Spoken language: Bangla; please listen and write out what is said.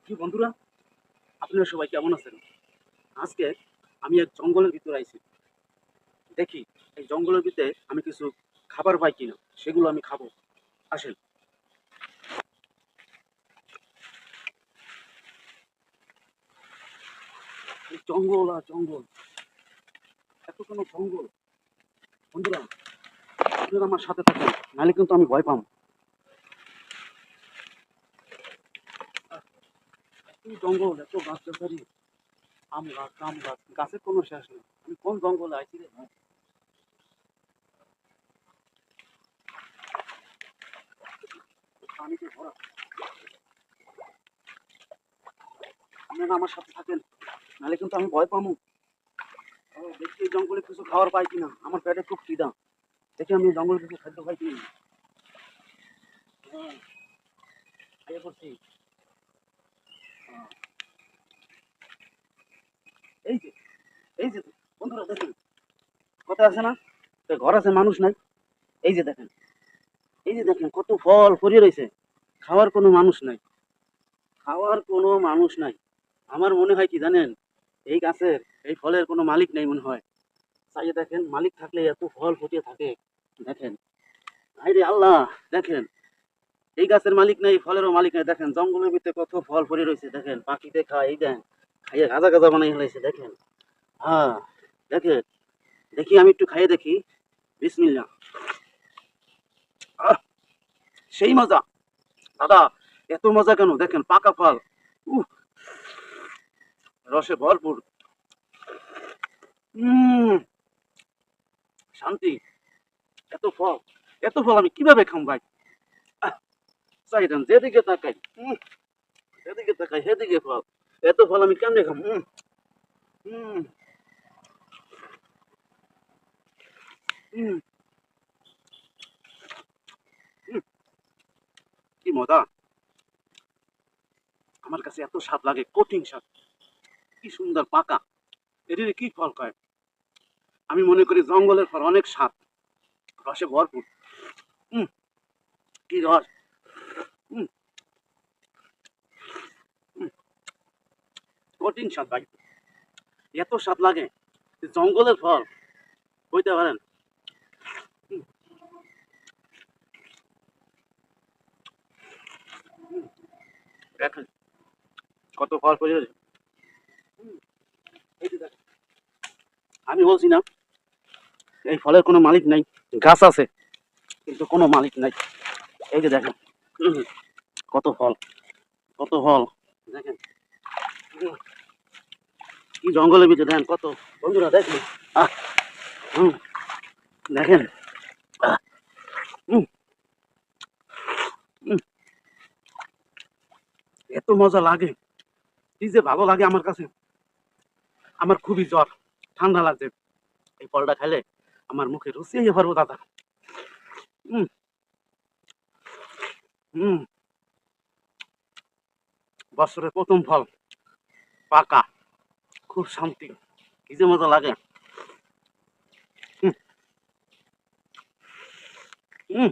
কি বন্ধুরা, আপনারা সবাই কেমন আছেন? আজকে আমি এক জঙ্গলের ভিতরে আইছি। দেখি এই জঙ্গলের ভিতরে আমি কিছু খাবার পাই কিনা, সেগুলো আমি খাবো। আসেন। এই জঙ্গল আর জঙ্গল, এত কোনো জঙ্গল। বন্ধুরা, আপনারা আমার সাথে থাকেন, নাহলে কিন্তু আমি ভয় পাম। এই জঙ্গল, এত গাছ গাছালি, আম গাছ, আম গাছ, গাছের কোনো শেষ নেই। আমি কোন জঙ্গলে আইছি রে ভাই? পানিতে ভরা। আপনারা আমার সাথে থাকেন, নাহলে কিন্তু আমি ভয় পামু। দেখি এই জঙ্গলে কিছু খাবার পাই কিনা, আমার পেটে খুব খিদা। দেখি আমি জঙ্গলে কিছু খাদ্য পাই কিনা। হ্যাঁ, খেয়ে পড়ছি। এই যে, এই যে বন্ধুরা দেখেন, কথা আছে না, ঘর আছে মানুষ নাই। এই যে দেখেন, এই যে দেখেন কত ফল ফরিয়ে রয়েছে, খাওয়ার কোনো মানুষ নাই, খাওয়ার কোনো মানুষ নাই। আমার মনে হয় কি জানেন, এই গাছের এই ফলের কোনো মালিক নেই মনে হয়। চাইয়ে দেখেন, মালিক থাকলে এত ফল ফুটিয়ে থাকে। দেখেন, আরে আল্লাহ, দেখেন এই গাছের মালিক নেই, ফলেরও মালিক নেই। দেখেন জঙ্গলের ভিতরে কত ফল ফরিয়ে রয়েছে, দেখেন পাখিতে খায়। এই দেন, খাইয়ে গাজা গাজা বানাই ফেলেছে দেখেন। হ্যাঁ, দেখেন, দেখি আমি একটু খাইয়ে দেখি। বিসমিল্লাহ। আহ, সেই মজা। দাদা, এত মজা কেন? দেখেন পাকা ফল, উহ, রসে ভরপুর। উম শান্তি। এত ফল, এত ফল আমি কিভাবে খাম ভাই? আহ, চাই দেন, যেদিকে তাকাই, যেদিকে তাকাই সেদিকে ফল। এত ফল আমি কেমনে খাম? উম, উম, উম, কি মজা! আমার কাছে এত স্বাদ লাগে, কঠিন স্বাদ। কি সুন্দর পাকা। এটির কি ফল কয়? আমি মনে করি জঙ্গলের ফল অনেক স্বাদ, রসে ভরপুর। উম, কি রস! উম, উম, কঠিন স্বাদ ভাই, এত স্বাদ লাগে। জঙ্গলের ফল বুঝতে পারেন। উম, উম, দেখেন কত ফল পড়ে। এই যে দেখেন, আমি বলছি না এই ফলের কোনো মালিক নাই, গাছ আছে কিন্তু কোনো মালিক নাই। এই যে দেখেন, উম, কত ফল, কত ফল। দেখেন, উম, কি জঙ্গলের ভিতরে দেখেন কত। বন্ধুরা দেখেন, আহ, উম, দেখেন, আহ, উম, উম, এত মজা লাগে, কি যে ভালো লাগে আমার কাছে। আমার খুবই জ্বর, ঠান্ডা লাগছে, এই ফলটা খাইলে আমার মুখে রুচিয়ে পারবো দাদা। উম, উম, বছরের প্রথম ফল, পাকা, খুব শান্তি, কি যে মজা লাগে। উম, উম,